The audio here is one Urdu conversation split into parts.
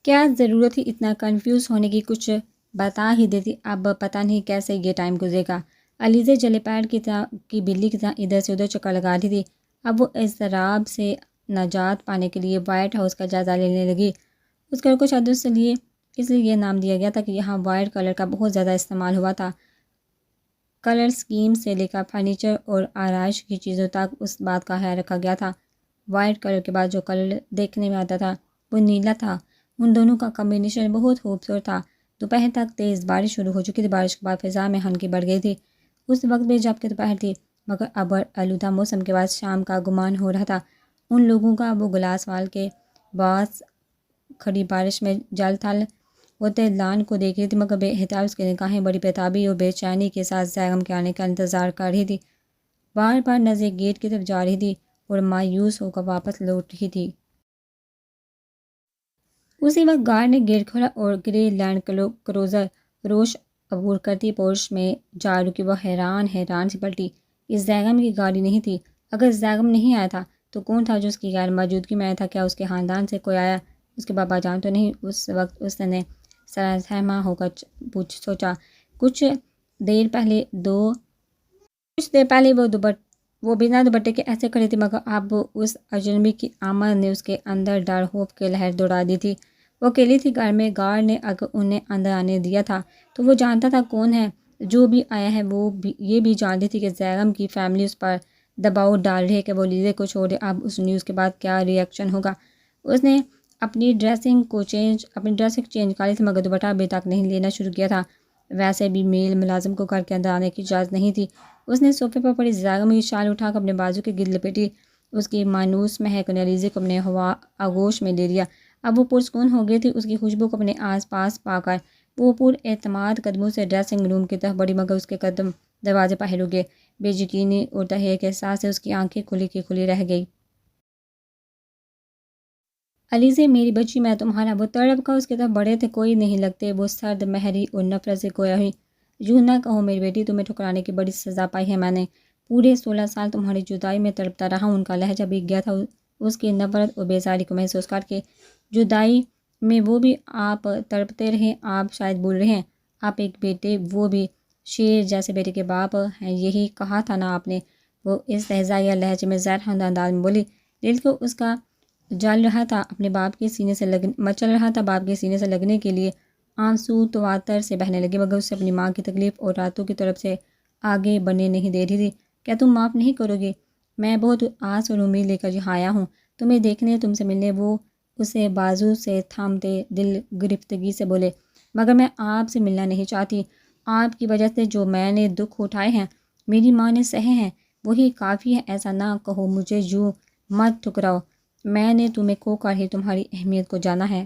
کیا ضرورت تھی اتنا کنفیوز ہونے کی، کچھ بتا ہی دیتی، اب پتہ نہیں کیسے یہ ٹائم گزرے گا۔ علیزہ جلے پیڑ کی بلی کی طرح ادھر سے ادھر چکر لگا رہی تھی۔ اب وہ اضطراب سے نجات پانے کے لیے وائٹ ہاؤس کا جائزہ لینے لگی۔ اس کلر کو شاید اس لیے یہ نام دیا گیا تھا کہ یہاں وائٹ کلر کا بہت زیادہ استعمال ہوا تھا۔ کلر سکیم سے لے کر فرنیچر اور آرائش کی چیزوں تک اس بات کا خیال رکھا گیا تھا۔ وائٹ کلر کے بعد جو کلر دیکھنے میں آتا تھا وہ نیلا تھا۔ ان دونوں کا کمبینیشن بہت خوبصورت تھا۔ دوپہر تک تیز بارش شروع ہو چکی تھی۔ بارش کے بعد فضا میں ہلکی بڑھ گئی تھی۔ اس وقت بھی جب کہ دوپہر تھی، مگر ابر آلودہ موسم کے بعد شام کا گمان ہو رہا تھا۔ ان لوگوں کا وہ گلاس وال کے باعث کھڑی بارش میں جل تھل ہوتے لان کو دیکھ رہی تھی، مگر بے احتیاط اس کی نگاہیں بڑی بیتابی اور بے چینی کے ساتھ زیغم کے آنے کا انتظار کر رہی تھی۔ بار بار نظر گیٹ کی طرف جا رہی تھی اور مایوس ہو کر واپس لوٹ رہی تھی۔ اسی وقت گارڈ نے گیٹ کھولا اور گرے لینڈ کروزر روش عبور کرتی پورش میں جا رکی۔ وہ حیران سی پلٹی۔ یہ زیغم کی گاڑی نہیں تھی۔ اگر زیغم نہیں آیا تھا تو کون تھا جو اس کی غیر موجودگی میں آیا تھا؟ کیا اس کے خاندان سے کوئی آیا؟ اس کے بابا جان تو نہیں؟ اس وقت اس نے سرسہما ہو کر سوچا۔ کچھ دیر پہلے وہ بنا دوپٹے کے ایسے کھڑی تھی، مگر اب اس اجنبی کی آمد نے اس کے اندر ڈر خوف کے لہر دوڑا دی تھی۔ وہ اکیلی تھی گھر میں۔ گارڈ نے اگر انہیں اندر آنے دیا تھا تو وہ جانتا تھا کون ہے جو بھی آیا ہے۔ وہ یہ بھی جانتی تھی کہ زیغم کی فیملی اس پر دباؤ ڈال رہی ہے کہ وہ لیزے کو چھوڑے۔ اب اس نیوز کے بعد کیا ری ایکشن ہوگا؟ اس نے اپنی ڈریسنگ چینج کر لی تھی، مگر دوپٹہ ابھی تک نہیں لینا شروع کیا تھا۔ ویسے بھی میل ملازم کو گھر کے اندر آنے کی اجازت نہیں تھی۔ اس نے صوفے پر پڑی زیغم کی شال اٹھا کر اپنے بازو کے گرد لپیٹی۔ اس کی مانوس مہک نے علیزہ کو اپنے آغوش میں لے لیا۔ اب وہ پرسکون ہو گئی تھی۔ اس کی خوشبو کو اپنے آس پاس پا کر وہ پر اعتماد قدموں سے ڈریسنگ روم کی طرف بڑھی، مگر اس کے قدم دروازے پر رک گئے۔ بے یقینی اور تحیر کے احساس سے اس کی آنکھیں کھلی کی کھلی رہ گئی۔ علیزہ میری بچی، میں تمہارا۔ وہ تڑپ کر اس کی طرف بڑھے تھے۔ کوئی نہیں لگتے۔ وہ سرد مہری اور نفرت سے گویا ہوئی۔ یوں نہ کہو میری بیٹی، تمہیں ٹھکرانے کی بڑی سزا پائی ہے میں نے۔ پورے 16 سال تمہاری جدائی میں تڑپتا رہا ہوں۔ ان کا لہجہ بھیگ گیا تھا اس کی نفرت اور بیزاری کو محسوس کر کے۔ جدائی میں وہ بھی آپ تڑپتے رہے؟ آپ شاید بھول رہے ہیں، آپ ایک بیٹے، وہ بھی شیر جیسے بیٹے کے باپ ہیں۔ یہی کہا تھا نا آپ نے؟ وہ استہزائیہ لہجے میں زہر انداز میں بولی۔ دل کو اس کا جل رہا تھا اپنے باپ کے سینے سے مچل رہا تھا باپ کے سینے سے لگنے کے لیے۔ آنسو تواتر سے بہنے لگے، مگر اسے اپنی ماں کی تکلیف اور راتوں کی طرف سے آگے بڑھنے نہیں دے رہی تھی۔ کیا تم معاف نہیں کرو گے؟ میں بہت آس اور امید لے کر یہاں آیا ہوں تمہیں دیکھنے، تم سے ملنے۔ وہ اسے بازو سے تھامتے دل گرفتگی سے بولے، مگر میں آپ سے ملنا نہیں چاہتی۔ آپ کی وجہ سے جو میں نے دکھ اٹھائے ہیں، میری ماں نے سہے ہیں، وہی کافی ہے۔ ایسا نہ کہو، مجھے یوں مت ٹھکراؤ۔ میں نے تمہیں کھو کر ہی تمہاری اہمیت کو جانا ہے۔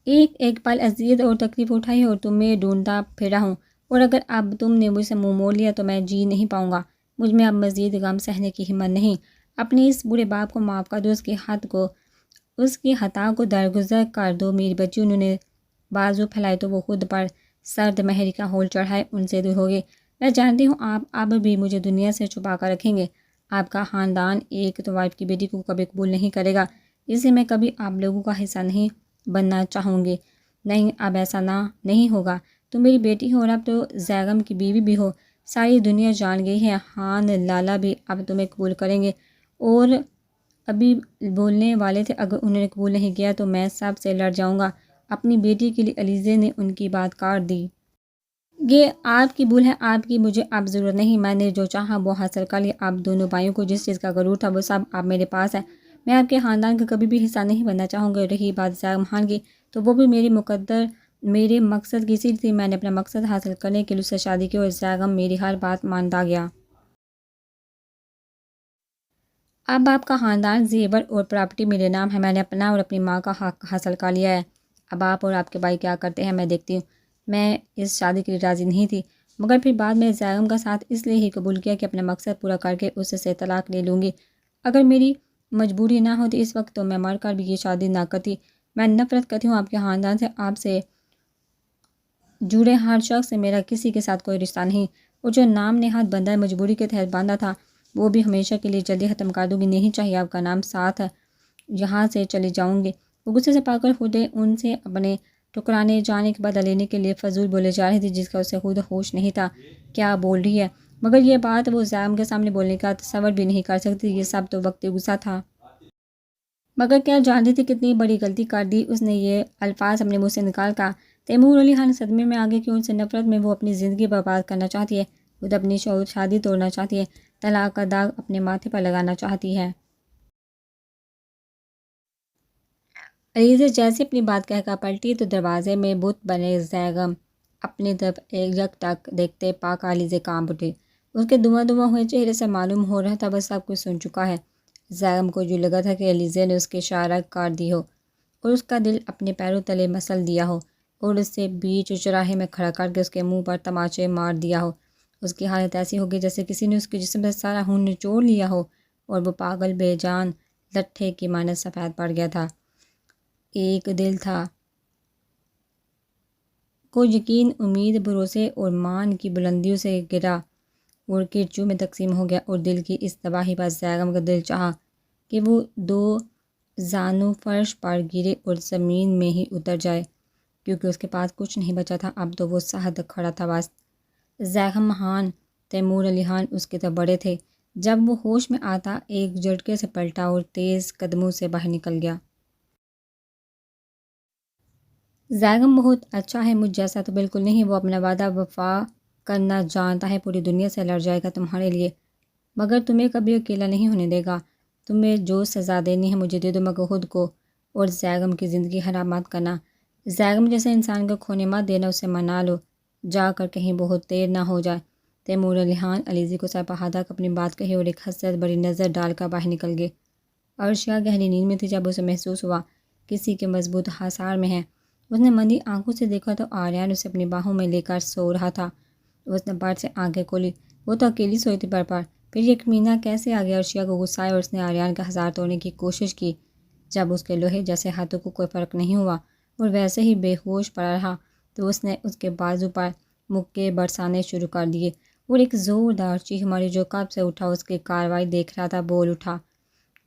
ایک ایک پل اذیت اور تکلیف اٹھائی اور تمہیں ڈھونڈتا پھرا ہوں، اور اگر اب تم نے مجھ سے منہ موڑ لیا تو میں جی نہیں پاؤں گا۔ مجھ میں اب مزید غم سہنے کی ہمت نہیں۔ اپنے اس برے باپ کو معاف کر دو، اس کی خطا کو درگزر کر دو میری بچی۔ انہوں نے بازو پھیلائے تو وہ خود پر سرد مہری کا ہول چڑھائے ان سے دور ہو گئے۔ میں جانتی ہوں آپ اب بھی مجھے دنیا سے چھپا کر رکھیں گے۔ آپ کا خاندان ایک طوائف کی بیٹی کو کبھی قبول نہیں کرے گا، اس لیے میں کبھی آپ لوگوں کا حصہ نہیں بننا چاہوں گی۔ نہیں، اب ایسا نہیں ہوگا۔ تم میری بیٹی ہو اور اب تو زیغم کی بیوی بھی ہو۔ ساری دنیا جان گئی ہے، خان لالا بھی اب تمہیں قبول کریں گے، اور ابھی بولنے والے تھے اگر انہوں نے قبول نہیں کیا تو میں سب سے لڑ جاؤں گا اپنی بیٹی کے لیے۔ علیزہ نے ان کی بات کاٹ دی۔ یہ آپ کی بھول ہے، آپ کی مجھے اب ضرورت نہیں۔ میں نے جو چاہا وہ حاصل کر لیا۔ اب دونوں بھائیوں کو جس چیز کا غرور تھا وہ سب اب میرے پاس ہے۔ میں آپ کے خاندان کا کبھی بھی حصہ نہیں بننا چاہوں گا۔ رہی بات زیغم خان کی، تو وہ بھی میرے مقصد کی سیڑھی تھی۔ میں نے اپنا مقصد حاصل کرنے کے لیے اس سے شادی کی اور زیغم میری ہر بات مانتا گیا۔ اب آپ کا خاندان، زیور اور پراپرٹی میرے نام ہے۔ میں نے اپنا اور اپنی ماں کا حق حاصل کر لیا ہے۔ اب آپ اور آپ کے بھائی کیا کرتے ہیں میں دیکھتی ہوں۔ میں اس شادی کے لیے راضی نہیں تھی، مگر پھر بعد میں زیغم کا ساتھ اس لیے ہی قبول کیا کہ اپنا مقصد پورا کر کے اس سے طلاق لے لوں گی۔ اگر میری مجبوری نہ ہوتی اس وقت تو میں مر کر بھی یہ شادی نہ کرتی۔ میں نفرت کرتی ہوں آپ کے خاندان سے، آپ سے جڑے ہر شخص سے۔ میرا کسی کے ساتھ کوئی رشتہ نہیں، اور جو نام نہاد بندہ مجبوری کے تحت باندھا تھا وہ بھی ہمیشہ کے لیے جلدی ختم کر دوں گی۔ نہیں چاہیے آپ کا نام ساتھ، یہاں سے چلی جاؤں گی۔ وہ غصے سے پاگل ہوتے ان سے اپنے ٹکرانے جانے کے بدلہ لینے کے لیے فضول بولے جا رہی تھی، جس کا اسے خود ہوش نہیں تھا کیا بول رہی ہے، مگر یہ بات وہ زیغم کے سامنے بولنے کا تصور بھی نہیں کر سکتی۔ یہ سب تو وقت غصہ تھا، مگر کیا جانتی تھی کتنی بڑی غلطی کر دی اس نے۔ یہ الفاظ اپنے منہ سے نکال کر تیمور علی خان صدمے میں آگے کہ ان سے نفرت میں وہ اپنی زندگی برباد کرنا چاہتی ہے، خود اپنی شادی توڑنا چاہتی ہے، طلاق کا داغ اپنے ماتھے پر لگانا چاہتی ہے۔ علیزہ جیسے اپنی بات کہہ کر پلٹی تو دروازے میں بت بنے زیغم اپنی طرف ایک ٹک دیکھتے پا کر علیزہ کانپ اٹھی۔ اس کے دھواں دھواں ہوئے چہرے سے معلوم ہو رہا تھا وہ سب کچھ سن چکا ہے۔ زیغم کو جو لگا تھا کہ علیزہ نے اس کی اشارہ کاٹ دی ہو اور اس کا دل اپنے پیروں تلے مسل دیا ہو اور اس سے بیچ چوراہے میں کھڑا کر کے اس کے منہ پر تماچے مار دیا ہو۔ اس کی حالت ایسی ہوگی جیسے کسی نے اس کے جسم سے سارا خون نچوڑ لیا ہو اور وہ پاگل بے جان لٹھے کی مانند سفید پڑ گیا تھا۔ ایک دل تھا، کو یقین، امید، بھروسے اور مان کی بلندیوں سے گرا اور کرچوں میں تقسیم ہو گیا، اور دل کی اس تباہی پر زیغم کا دل چاہا کہ وہ دو زانوں فرش پر گرے اور زمین میں ہی اتر جائے، کیونکہ اس کے پاس کچھ نہیں بچا تھا۔ اب تو وہ سہد کھڑا تھا بس۔ زیغم خان، تیمور علی خان اس کی طرف بڑے تھے۔ جب وہ ہوش میں آتا ایک جھٹکے سے پلٹا اور تیز قدموں سے باہر نکل گیا۔ زیغم بہت اچھا ہے، مجھ جیسا تو بالکل نہیں، وہ اپنا وعدہ وفا کرنا جانتا ہے، پوری دنیا سے لڑ جائے گا تمہارے لیے، مگر تمہیں کبھی اکیلا نہیں ہونے دے گا۔ تمہیں جو سزا دینی ہے مجھے دے دو، مگر خود کو اور زیغم کی زندگی حرام مت کرنا۔ زیغم جیسے انسان کو کھونے مت دینا، اسے منا لو، جا کر کہیں بہت دیر نہ ہو جائے۔ تیمور علی خان علیزہ کو سر پہاڑا کر اپنی بات کہی اور ایک حسرت بڑی نظر ڈال کر باہر نکل گئے۔ عرشیہ گہری نیند میں تھی جب اسے محسوس ہوا کسی کے مضبوط حصار میں ہے۔ اس نے مندی آنکھوں سے دیکھا تو آریان اسے اپنی باہوں میں لے کر سو رہا تھا۔ اس نے بڑھ سے آنکھیں کھولی، وہ تو اکیلی سوئی تھی پر پھر یہ کمینہ کیسے آ گیا؟ عرشیہ کو غصہ آیا اور اس نے آریان کا ہزار توڑنے کی کوشش کی۔ جب اس کے لوہے جیسے ہاتھوں کو کوئی فرق نہیں ہوا اور ویسے ہی بے ہوش پڑا رہا تو اس نے اس کے بازو پر مکے برسانے شروع کر دیے اور ایک زوردار چیخ ماری۔ جو کب سے اٹھا اس کی کارروائی دیکھ رہا تھا بول اٹھا،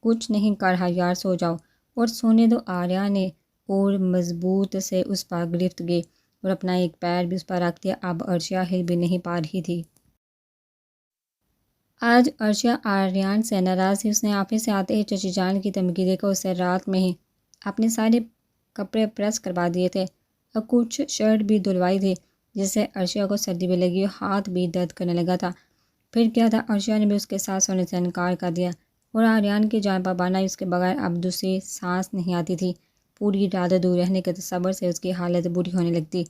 کچھ نہیں کر رہا یار، سو جاؤ اور سونے دو۔ آریان نے اور مضبوط سے اس پر گرفت گئی اور اپنا ایک پیر بھی اس پر رکھ دیا۔ اب عرشیہ ہل بھی نہیں پا رہی تھی۔ آج عرشیہ آریان سے ناراض تھی۔ اس نے آفس سے آتے ہی چچی جان کی دھمکی دے کر اسے رات میں ہی اپنے سارے کپڑے پریس کروا دیے تھے اور کچھ شرٹ بھی دھلوائی تھی، جس سے عرشیہ کو سردی بھی لگی اور ہاتھ بھی درد کرنے لگا تھا۔ پھر کیا تھا، عرشیہ نے بھی اس کے ساتھ سونے سے انکار کر دیا اور آریان کی جان پر بنائی اس کے بغیر اب دوسری سانس نہیں آتی تھی۔ پوری رات دور رہنے کے تصور سے اس کی حالت بری ہونے لگتی۔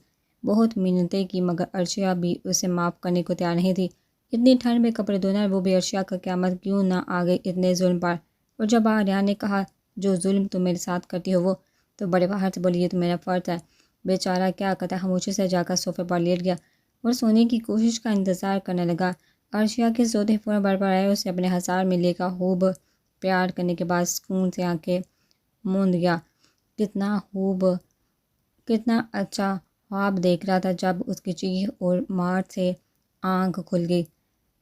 بہت منتیں کی مگر عرشیہ بھی اسے معاف کرنے کو تیار نہیں تھی۔ اتنی ٹھنڈ میں کپڑے دھونا، وہ بھی عرشیہ کا قیامت کیوں نہ آ گئی اتنے ظلم پر۔ اور جب آریان نے کہا جو ظلم تم میرے ساتھ کرتی ہو وہ، تو بڑے باہر سے بولی یہ تو میرا فرض ہے۔ بیچارہ کیا کرتا، خاموشی سے جا کر صوفے پر لیٹ گیا اور سونے کی کوشش کا انتظار کرنے لگا۔ عرشیہ کے سوتے فوراً بڑھ آئے، اسے اپنے ہزار میں لے کر خوب پیار کرنے کے بعد سکون سے آنکھیں موند گیا۔ کتنا خوب، کتنا اچھا خواب دیکھ رہا تھا جب اس کی چیخ اور مار سے آنکھ کھل گئی۔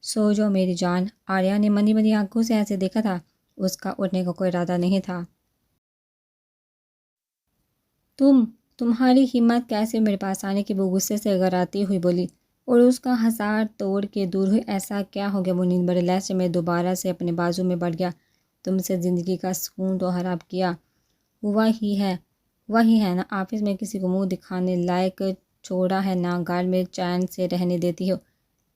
سو جاؤ میری جان۔ آریان نے مندی مندی آنکھوں سے ایسے دیکھا تھا، اس کا اٹھنے کا کوئی ارادہ نہیں تھا۔ تمہاری ہمت کیسے میرے پاس آنے کی؟ وہ غصے سے غراتی ہوئی بولی اور اس کا حصار توڑ کے دور ہوئی۔ ایسا کیا ہو گیا؟ وہ نیند بھرے لہجے میں دوبارہ سے اپنے بازو میں بڑھ گیا۔ تم سے زندگی کا سکون تو حرام کیا ہوا ہی ہے، وہی ہے نہ آفس میں کسی کو منہ دکھانے لائق چھوڑا ہے، نہ گھر میں چین سے رہنے دیتی ہو۔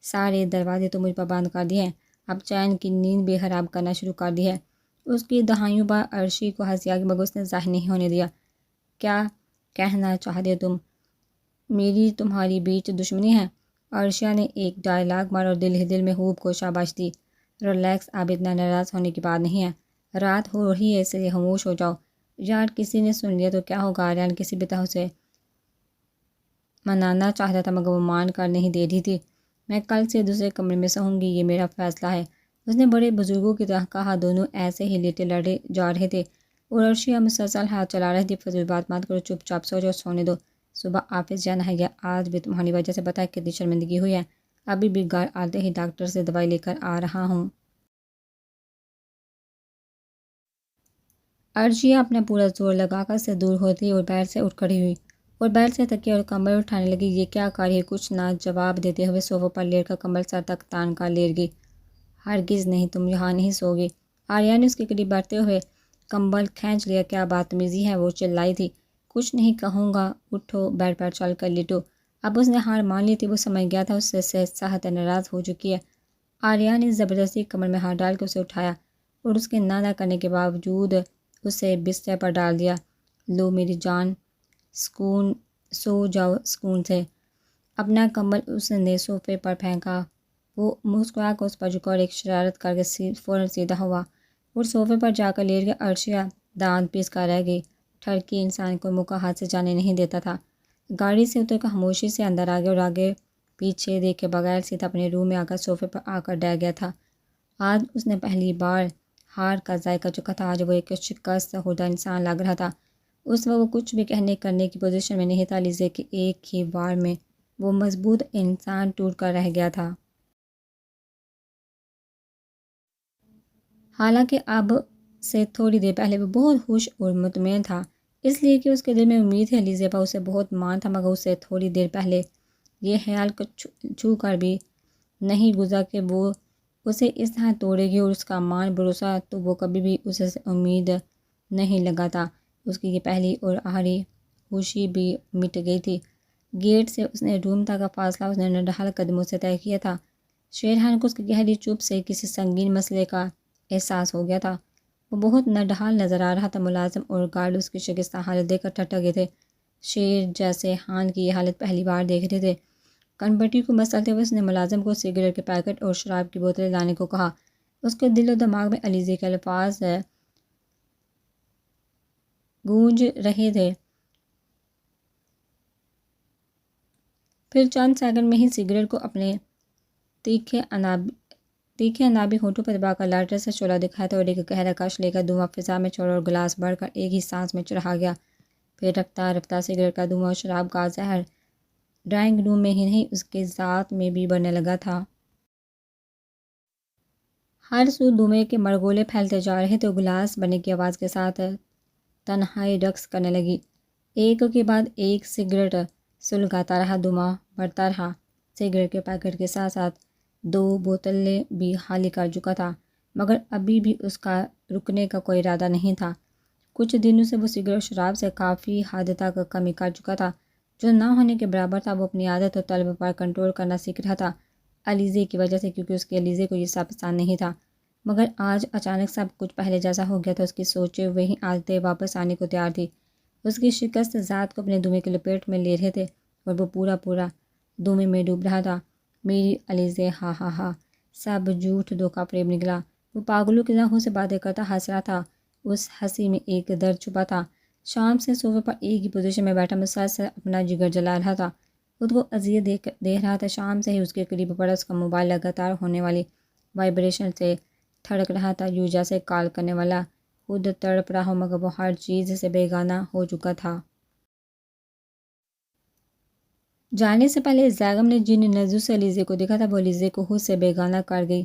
سارے دروازے تو مجھ پر بند کر دیے ہیں، اب چین کی نیند بھی حرام کرنا شروع کر دی ہے۔ اس کی دہائیوں پر عرشی کو ہنسی آ گئی مگر اس نے ظاہر نہیں ہونے دیا۔ کیا کہنا چاہتے ہو تم؟ میری تمہاری بیچ دشمنی ہے؟ عرشیہ نے ایک ڈائلاگ مارا اور دل ہی دل میں خوب کو شاباش دی۔ ریلیکس، اب اتنا ناراض ہونے کی بات نہیں ہے، رات ہو رہی ہے اس لیے خاموش ہو جاؤ۔ یار کسی نے سن لیا تو کیا ہوگا؟ آریان کسی بھی طرح اسے منانا چاہتا تھا مگر وہ مان کر نہیں دے رہی تھی۔ میں کل سے دوسرے کمرے میں سوؤں گی، یہ میرا فیصلہ ہے، اس نے بڑے بزرگوں کی طرح کہا۔ دونوں ایسے ہی لیٹے لڑے جا رہے تھے اور عرشیہ مسلسل ہاتھ چلا رہی تھی۔ فضول بات مت کرو، چپ چاپ سو جاؤ، سونے دو، صبح آفس جانا ہے۔ یا آج بھی تمہاری وجہ سے پتہ ہے کتنی شرمندگی ہوئی ہے، ابھی بھی گھر آتے ہی ڈاکٹر سے دوائی لے کر آ رہا ہوں۔ ارشیا اپنا پورا زور لگا کر سے دور ہوتی اور بیڈ سے اٹھ کھڑی ہوئی اور بیڈ سے تکیہ اور کمبل اٹھانے لگی۔ یہ کیا کر رہی ہے؟ کچھ نہ جواب دیتے ہوئے صوفے پر لیٹ کر کمبل سر تک تان کر لیٹ گئی۔ ہرگز نہیں، تم یہاں نہیں سو گی۔ آریہ نے اس کے قریب بڑھتے ہوئے کمبل کھینچ لیا۔ کیا بدتمیزی ہے، وہ چلائی تھی۔ کچھ نہیں کہوں گا، اٹھو، بیڈ پر چل کر لیٹو۔ اب اس نے ہار مان لی تھی، وہ سمجھ گیا تھا اس سے سخت ناراض ہو چکی ہے۔ آریہ نے زبردستی کمر میں ہاتھ ڈال کے اسے اٹھایا اور اس کے نہ کرنے کے باوجود اسے بستر پر ڈال دیا۔ لو میری جان، سو جاؤ سکون سے۔ اپنا کمبل اس نے صوفے پر پھینکا۔ وہ مسکرا کر اس پر جھکا اور ایک شرارت کر کے فوراً سیدھا ہوا اور صوفے پر جا کر لیٹ گیا۔ ارشیا دانت پیس کر رہ گئی۔ ٹھڑکی انسان کو موقع ہاتھ سے جانے نہیں دیتا تھا۔ گاڑی سے اتر کر خاموشی سے اندر آ گیا اور آگے پیچھے دیکھے بغیر سیدھا اپنے روم میں آ کر صوفے پر آ کر ڈر گیا تھا۔ آج اس نے پہلی بار ہار کا ذائقہ چکھا تھا۔ آج وہ ایک شکست خوردہ انسان لگ رہا تھا۔ اس وقت وہ کچھ بھی کہنے کرنے کی پوزیشن میں نہیں تھا۔ لیزے کے ایک ہی وار میں وہ مضبوط انسان ٹوٹ کر رہ گیا تھا۔ حالانکہ اب سے تھوڑی دیر پہلے وہ بہت خوش اور مطمئن تھا، اس لیے کہ اس کے دل میں امید ہے لیزے پر اسے بہت مان تھا، مگر اسے تھوڑی دیر پہلے یہ خیال چھو کر بھی نہیں گزرا کہ وہ اسے اس طرح توڑے گی، اور اس کا مان بھروسہ تو وہ کبھی بھی اسے امید نہیں لگاتا۔ اس کی یہ پہلی اور آخری خوشی بھی مٹ گئی تھی۔ گیٹ سے اس نے روم تک کا فاصلہ اس نے نڈھال قدموں سے طے کیا تھا۔ شیرحان کو اس کی گہری چپ سے کسی سنگین مسئلے کا احساس ہو گیا تھا۔ وہ بہت نڈھال نظر آ رہا تھا۔ ملازم اور گارڈ اس کی شکستہ حالت دیکھ کر ٹھٹک گئے تھے۔ شیر جیسے ہان کی یہ حالت پہلی بار دیکھ رہے تھے۔ کنپٹی کو مسلتے ہوئے اس نے ملازم کو سگریٹ کے پیکٹ اور شراب کی بوتلیں لانے کو کہا۔ اس کے دل و دماغ میں علیزے کے الفاظ گونج رہے تھے۔ پھر چند سیکنڈ میں ہی سگریٹ کو اپنے تیکھے انابی ہونٹوں پر دبا کر لائٹر سے شعلہ دکھایا تھا اور ایک گہرا کش لے کر دھواں فضا میں چھوڑا اور گلاس بھر کر ایک ہی سانس میں چڑھا گیا۔ پھر رفتہ رفتہ سگریٹ کا دھواں اور شراب کا زہر ڈرائنگ روم میں ہی نہیں، اس کے ذات میں بھی بڑھنے لگا تھا۔ ہر سو دھوئیں کے مرگولے پھیلتے جا رہے تھے اور گلاس بھرنے کی آواز کے ساتھ تنہائی رقص کرنے لگی۔ ایک کے بعد ایک سگریٹ سلگاتا رہا، دھواں بڑھتا رہا۔ سگریٹ کے پیکٹ کے ساتھ ساتھ 2 بوتلیں بھی خالی کر چکا تھا، مگر ابھی بھی اس کا رکنے کا کوئی ارادہ نہیں تھا۔ کچھ دنوں سے وہ سگریٹ اور شراب سے کافی حد تک کمی کر چکا تھا، جو نہ ہونے کے برابر تھا۔ وہ اپنی عادت اور طلب پر کنٹرول کرنا سیکھ رہا تھا، علیزے کی وجہ سے، کیونکہ اس کے علیزے کو یہ سب پسند نہیں تھا۔ مگر آج اچانک سب کچھ پہلے جیسا ہو گیا تھا۔ اس کی سوچیں وہی عادتیں واپس آنے کو تیار تھی۔ اس کی شکست ذات کو اپنے دھوئیں کی لپیٹ میں لے رہے تھے اور وہ پورا دھوئیں میں ڈوب رہا تھا۔ میری علیزے، ہا ہا ہا، سب جھوٹ، دھوکہ فریب نکلا۔ وہ پاگلوں کی طرح سے باتیں کرتا ہنس رہا تھا۔ اس ہنسی میں ایک درد چھپا تھا۔ شام سے صوفے پر ایک ہی پوزیشن میں بیٹھا مسلسل اپنا جگر جلا رہا تھا، خود کو اذیت دے رہا تھا۔ شام سے ہی اس کے قریب پڑا اس کا موبائل لگاتار ہونے والی وائبریشن سے تھڑک رہا تھا، یوں جیسے کال کرنے والا خود تڑپ رہا ہو، مگر وہ ہر چیز سے بیگانہ ہو چکا تھا۔ جانے سے پہلے زیغم نے جن نظروں سے علیزے کو دیکھا تھا، وہ علیزے کو خود سے بیگانہ کر گئی،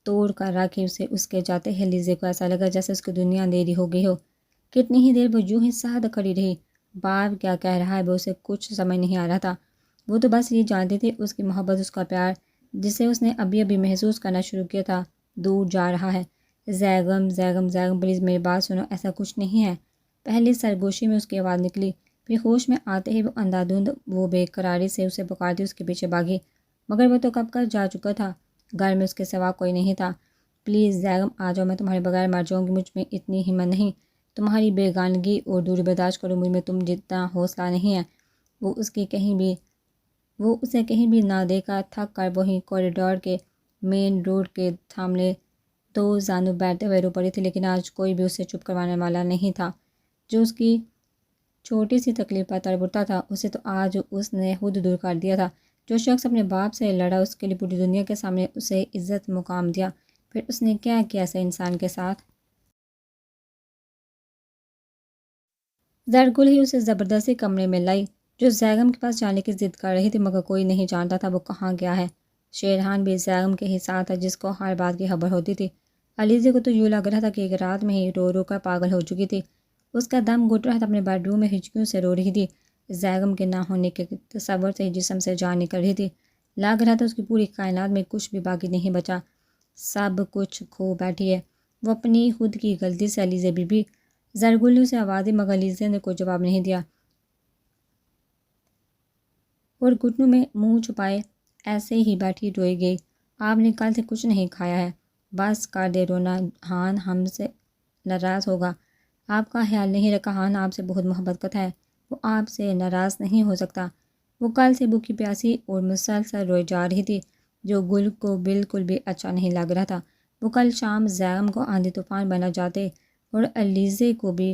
توڑ کر رکھی اسے۔ اس کے جاتے ہی علیزے کو ایسا لگا جیسے اس کی دنیا اندھیری ہو گئی ہو۔ کتنی ہی دیر وہ یوں ہی ساکت کھڑی رہی۔ باپ کیا کہہ رہا ہے، وہ اسے کچھ سمجھ نہیں آ رہا تھا۔ وہ تو بس یہ جانتی تھی اس کی محبت، اس کا پیار، جسے اس نے ابھی محسوس کرنا شروع کیا تھا، دور جا رہا ہے۔ زیغم زیغم زیغم، پلیز میری بات سنو، ایسا کچھ نہیں ہے۔ پہلے سرگوشی میں اس کی آواز نکلی، پھر ہوش میں آتے ہی وہ اندھا دھند وہ بے قراری سے اسے پکارتی اس کے پیچھے بھاگی، مگر وہ تو کب کا جا چکا تھا۔ گھر میں اس کے سوا کوئی نہیں تھا۔ پلیز زیغم آ جاؤ، میں تمہارے بغیر مر جاؤں گی، مجھ میں اتنی ہمت نہیں تمہاری بیگانگی اور دوری برداشت کروں، مجھ میں تم جتنا حوصلہ نہیں ہے۔ وہ اسے کہیں بھی نہ دیکھا، تھک کر وہیں کوریڈور کے مین ڈور کے سامنے 2 جانب بیٹھتے ہوئے رو پڑی تھی، لیکن آج کوئی بھی اسے چپ کروانے والا نہیں تھا۔ جو اس کی چھوٹی سی تکلیف پر تڑپ اٹھتا تھا، اسے تو آج اس نے خود دور کر دیا تھا۔ جو شخص اپنے باپ سے لڑا، اس کے لیے پوری دنیا کے سامنے اسے عزت مقام دیا، پھر اس نے کیا کیا ایسے انسان کے ساتھ؟ زرگل ہی اسے زبردستی کمرے میں لائی، جو زیغم کے پاس جانے کی ضد کر رہی تھی، مگر کوئی نہیں جانتا تھا وہ کہاں گیا ہے۔ شیرحان بھی زیغم کے ہی ساتھ تھا، جس کو ہر بات کی خبر ہوتی تھی۔ علیزے کو تو یوں لگ رہا تھا کہ ایک رات میں ہی رو رو کر پاگل ہو چکی تھی۔ اس کا دم گھٹ رہا تھا، اپنے بیڈ روم میں ہچکیوں سے رو رہی تھی۔ زیغم کے نہ ہونے کے تصور سے ہی جسم سے جان نکل رہی تھی۔ لگ رہا تھا اس کی پوری کائنات میں کچھ بھی باقی نہیں بچا، سب کچھ کھو بیٹھی ہے وہ اپنی خود کی غلطی سے۔ علیزے بی بی زرگلو سے آوازیں، مگر علیزے نے کوئی جواب نہیں دیا اور گھٹنوں میں منہ چھپائے ایسے ہی بیٹھی روئی گئی۔ آپ نے کل سے کچھ نہیں کھایا ہے، بس کر دے رونا، ہان ہم سے ناراض ہوگا۔ آپ کا خیال نہیں رکھا، ہان آپ سے بہت محبت کرتا ہے، وہ آپ سے ناراض نہیں ہو سکتا۔ وہ کل سے بھوکی پیاسی اور مسلسل روئی جا رہی تھی، جو گل کو بالکل بھی اچھا نہیں لگ رہا تھا۔ وہ کل شام زیغم کو آندھی طوفان بنا جاتے اور علیزے کو بھی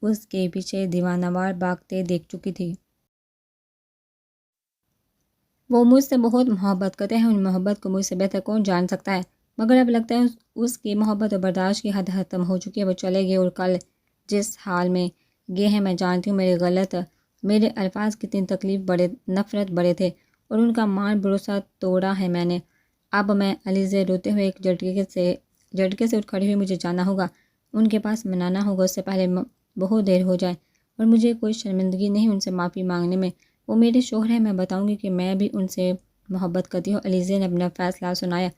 اس کے پیچھے دیوانہ وار بھاگتے دیکھ چکی تھی۔ وہ مجھ سے بہت محبت کرتے ہیں، ان محبت کو مجھ سے بہتر کون جان سکتا ہے، مگر اب لگتا ہے اس کی محبت اور برداشت کی حد ختم ہو چکی ہے۔ وہ چلے گئے اور کل جس حال میں گئے ہیں میں جانتی ہوں میرے الفاظ کتنی تکلیف بڑے، نفرت بڑے تھے، اور ان کا مان بھروسہ توڑا ہے میں نے۔ اب میں علیزے روتے ہوئے ایک جھٹکے سے اٹھ کھڑی ہوئی، مجھے جانا ہوگا، ان کے پاس منانا ہوگا، اس سے پہلے بہت دیر ہو جائے، اور مجھے کوئی شرمندگی نہیں ان سے معافی مانگنے میں۔ وہ میرے شوہر ہیں، میں بتاؤں گی کہ میں بھی ان سے محبت کرتی ہوں۔ علیزے نے اپنا فیصلہ سنایا۔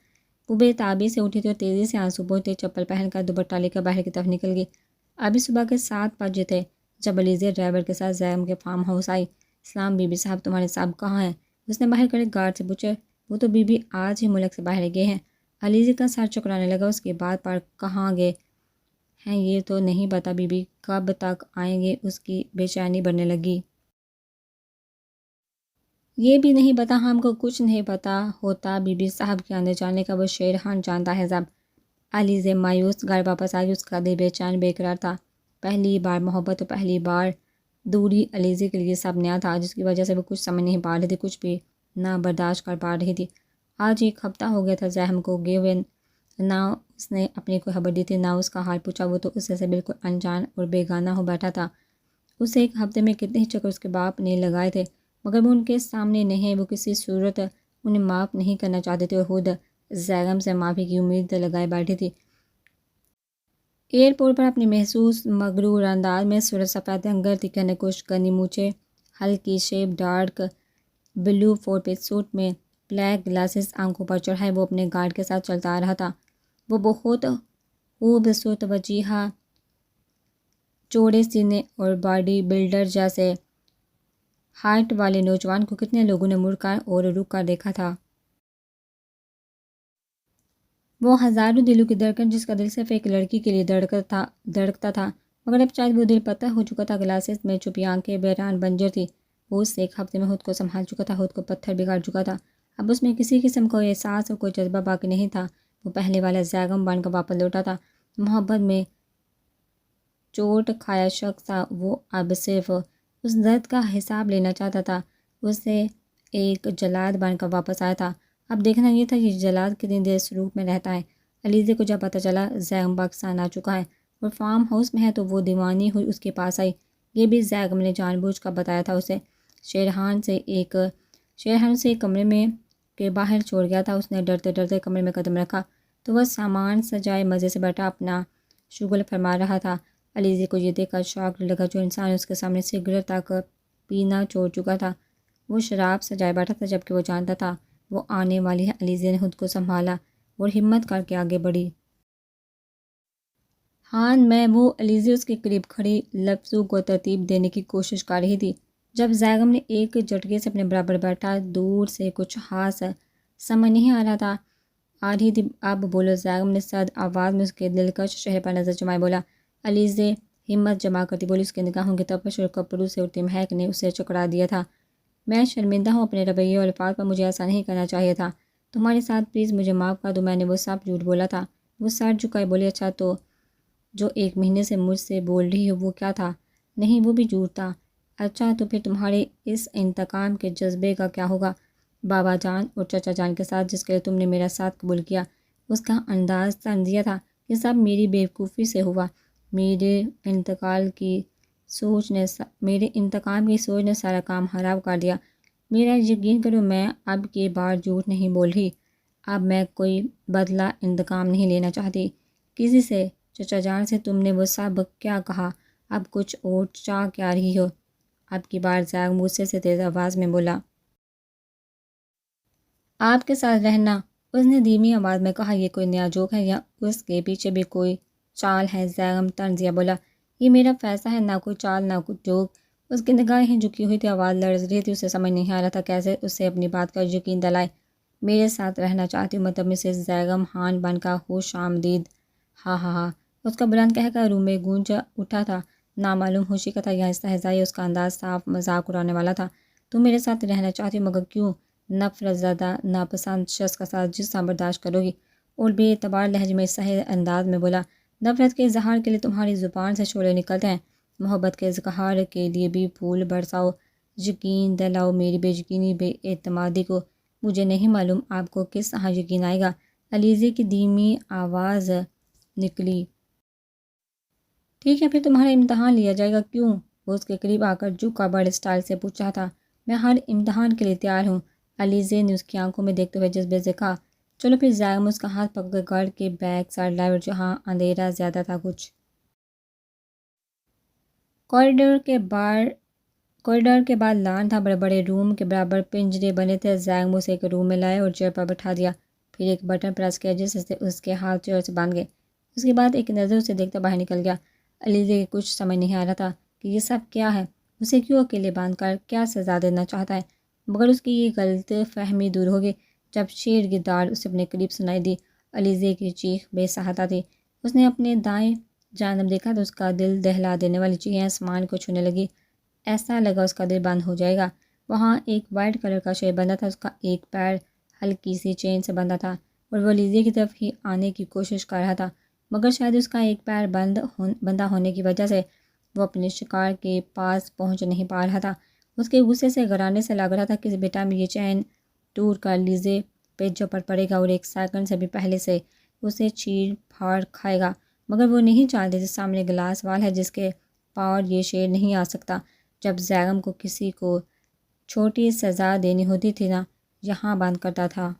وہ بے تابی سے اٹھی تھی اور تیزی سے آنسو پوچھتے چپل پہن کر دوپٹہ لے کر باہر کی طرف نکل گئی۔ ابھی صبح کے 7 بجے تھے جب علیزے ڈرائیور کے ساتھ زیغم کے فارم ہاؤس آئی۔ سلام بی بی صاحب، تمہارے صاحب کہاں ہیں؟ اس نے باہر کھڑے گارڈ سے پوچھا۔ وہ تو بی بی آج ہی ملک سے باہر گئے ہیں۔ علیزے کا سر چکرانے لگا، اس کے بعد پر کہاں گئے ہیں یہ تو نہیں پتا بی بی، کب تک آئیں گے؟ اس کی بے چینی بڑھنے لگی۔ یہ بھی نہیں پتا، ہم کو کچھ نہیں پتا ہوتا بی بی صاحب کے آنے جانے کا، وہ شیرحان جانتا ہے صاحب۔ علیزے مایوس گھر واپس آئی، اس کا دل بے چین بے قرار تھا۔ پہلی بار محبت اور پہلی بار دوری علیزے کے لیے سب نیا تھا، جس کی وجہ سے وہ کچھ سمجھ نہیں پا رہی تھی، کچھ بھی نہ برداشت کر پا رہی تھی۔ آج 1 ہفتہ ہو گیا تھا زیغم کو گئے ہوئے، نہ اس نے اپنی کوئی خبر دی تھی، نہ اس کا حال پوچھا۔ وہ تو اس سے بالکل انجان اور بیگانہ ہو بیٹھا تھا۔ اسے 1 ہفتے میں کتنے ہی چکر اس کے باپ نے لگائے تھے، مگر وہ ان کے سامنے نہیں، وہ کسی صورت انہیں معاف نہیں کرنا چاہتے تھے، اور خود زیغم سے معافی کی امید لگائے بیٹھی تھی۔ ایئرپورٹ پر اپنی محسوس مغرور انداز میں صورت سفید انگر تکھے نکوش کرنی مونچھیں، ہلکی shape dark blue 4 piece suit میں، بلیک گلاسز آنکھوں پر چڑھائے، وہ اپنے گارڈ کے ساتھ چلتا آ رہا تھا۔ وہ بہت خوبصورت وجیہہ، چوڑے سینے اور باڈی بلڈر جیسے ہائٹ والے نوجوان کو کتنے لوگوں نے مڑ کر اور رک کر دیکھا تھا۔ وہ ہزاروں دلوں کی دھڑکن، جس کا دل صرف ایک لڑکی کے لیے دھڑکتا تھا، مگر اب شاید وہ دل پتہ ہو چکا تھا۔ گلاسز میں چھپی آنکھیں بیران بنجر تھی۔ وہ اس سے 1 ہفتے میں خود کو سنبھال چکا تھا، خود کو پتھر بگاڑ چکا تھا۔ اب اس میں کسی قسم کا کوئی احساس اور کوئی جذبہ باقی نہیں تھا۔ وہ پہلے والا زیغم بن کر واپس لوٹا تھا، محبت میں چوٹ کھایا شخص تھا۔ وہ اب صرف اس درد کا حساب لینا چاہتا تھا، اسے ایک جلاد بن کر واپس آیا تھا۔ اب دیکھنا یہ تھا کہ جلاد کتنی دیر سلوک میں رہتا ہے۔ علیزے کو جب پتہ چلا زیغم پاکستان آ چکا ہے اور فارم ہاؤس میں ہے تو وہ دیوانی ہوئی اس کے پاس آئی۔ یہ بھی زیغم نے جان بوجھ کر بتایا تھا اسے۔ شیرحان سے ایک کمرے میں کے باہر چھوڑ گیا تھا۔ اس نے ڈرتے ڈرتے کمرے میں قدم رکھا تو وہ سامان سجائے مزے سے بیٹھا اپنا شغل فرما رہا تھا۔ علیزے کو یہ دیکھ کر شاک لگا، جو انسان اس کے سامنے سگریٹ تک پینا چھوڑ چکا تھا، وہ شراب سجائے بیٹھا تھا، جبکہ وہ جانتا تھا وہ آنے والی ہے۔ علیزے نے خود کو سنبھالا اور ہمت کر کے آگے بڑھی۔ ہان میں وہ علیزے اس کے قریب کھڑی لفظوں کو ترتیب دینے کی کوشش کر رہی تھی، جب زیغم نے ایک جھٹکے سے اپنے برابر بیٹھا۔ دور سے کچھ خاص سمجھ نہیں آ رہی تھی۔ اب بولو، زیغم نے سرد آواز میں اس کے دلکش چہرے پر نظر جمائے بولا۔ علیزے ہمت جمع کرتی بولی، اس کے نگاہوں کی تپش اور کپڑوں سے اڑتی مہک نے اسے چکرا دیا تھا۔ میں شرمندہ ہوں اپنے رویے اور الفاظ پر، مجھے ایسا نہیں کرنا چاہیے تھا تمہارے ساتھ، پلیز مجھے معاف کر دو، میں نے وہ سب جھوٹ بولا تھا۔ وہ سر جھکائے بولی، اچھا تو جو 1 مہینے سے مجھ سے بول رہی ہو وہ کیا تھا؟ نہیں، وہ بھی جھوٹ تھا۔ اچھا تو پھر تمہارے اس انتقام کے جذبے کا کیا ہوگا؟ بابا جان اور چچا جان کے ساتھ جس کے لیے تم نے میرا ساتھ قبول کیا، اس کا انداز طنزیہ تھا۔ یہ سب میری بیوقوفی سے ہوا، میرے انتقام کی سوچ نے سارا کام خراب کر دیا۔ میرا یقین کرو، میں اب کے بعد جھوٹ نہیں بول رہی۔ اب میں کوئی بدلہ انتقام نہیں لینا چاہتی کسی سے؟ چچا جان سے؟ تم نے وہ سب کیا کہا؟ اب کچھ اور چاہ کیا رہی ہو؟ اب کی بار زیغم غصے سے تیز آواز میں بولا۔ آپ کے ساتھ رہنا، اس نے دھیمی آواز میں کہا۔ یہ کوئی نیا جوک ہے یا اس کے پیچھے بھی کوئی چال ہے؟ زیغم طنزیہ بولا۔ یہ میرا فیصلہ ہے، نہ کوئی چال نہ کوئی جوک۔ اس کی نگاہیں جھکی ہوئی تھی، آواز لرز رہی تھی، اسے سمجھ نہیں آ رہا تھا کیسے اسے اپنی بات کا یقین دلائے۔ میرے ساتھ رہنا چاہتی ہوں مطلب مسز زیغم خان بن کا خوش آمدید۔ ہاں ہاں ہاں، اس کا بلند کہہ روم میں گونج اٹھا تھا۔ نامعلوم خوشی کا تھا یا استہزائی، اس کا انداز صاف مذاق اڑانے والا تھا۔ تم میرے ساتھ رہنا چاہتی ہو مگر کیوں؟ نفرت زدہ ناپسند شخص کا ساتھ جس طرح برداشت کرو گی؟ اور بے اعتبار لہجے میں صحیح انداز میں بولا۔ نفرت کے اظہار کے لیے تمہاری زبان سے شعلے نکلتے ہیں، محبت کے اظہار کے لیے بھی پھول برساؤ۔ یقین دلاؤ میری بے یقینی بے اعتمادی کو۔ مجھے نہیں معلوم آپ کو کس طرح یقین آئے گا۔ علیزے کی دھیمی آواز نکلی۔ ٹھیک ہے پھر تمہارا امتحان لیا جائے گا۔ کیوں؟ وہ اس کے قریب آ کر جھک کر بڑے اسٹائل سے پوچھ رہا تھا۔ میں ہر امتحان کے لیے تیار ہوں، علیزے نے اس کی آنکھوں میں دیکھتے ہوئے جذبے سے کہا۔ چلو پھر۔ زیغم اس کا ہاتھ پکڑ کر گھر کے بیک سائڈ لائے اور جہاں اندھیرا زیادہ تھا کچھ کوریڈور کے بعد لان تھا، بڑے بڑے روم کے برابر پنجرے بنے تھے۔ زیغم اسے ایک روم میں لائے اور چیئر پر بٹھا دیا، پھر ایک بٹن پریس کیا جس سے اس کے ہاتھ چیئر سے باندھ گئے۔ اس کے بعد ایک نظر اسے دیکھتا باہر نکل گیا۔ علیزے کو کچھ سمجھ نہیں آ رہا تھا کہ یہ سب کیا ہے، اسے کیوں اکیلے باندھ کر کیا سزا دینا چاہتا ہے، مگر اس کی یہ غلط فہمی دور ہوگی جب شیر کی داڑھ اسے اپنے قریب سنائی دی۔ علیزے کی چیخ بے سہاتا تھی۔ اس نے اپنے دائیں جانب دیکھا تو اس کا دل دہلا دینے والی چیخیں آسمان کو چھونے لگی۔ ایسا لگا اس کا دل بند ہو جائے گا۔ وہاں ایک وائٹ کلر کا شیر بندھا تھا، اس کا ایک پیر ہلکی سی چین سے بندھا تھا اور وہ علیزے کی طرف ہی آنے کی کوشش کر رہا تھا، مگر شاید اس کا ایک پیر بندھا ہونے کی وجہ سے وہ اپنے شکار کے پاس پہنچ نہیں پا رہا تھا۔ اس کے غصے سے غرانے سے لگ رہا تھا کہ بیٹا میں یہ چین ٹور کر علیزے پہ جھپٹ پڑے گا اور ایک سیکنڈ سے بھی پہلے سے اسے چیر پھاڑ کھائے گا، مگر وہ نہیں چاہتے تھے۔ سامنے گلاس وال ہے جس کے پار یہ شیر نہیں آ سکتا۔ جب زیغم کو کسی کو چھوٹی سزا دینی ہوتی تھی نا، یہاں بند کرتا تھا۔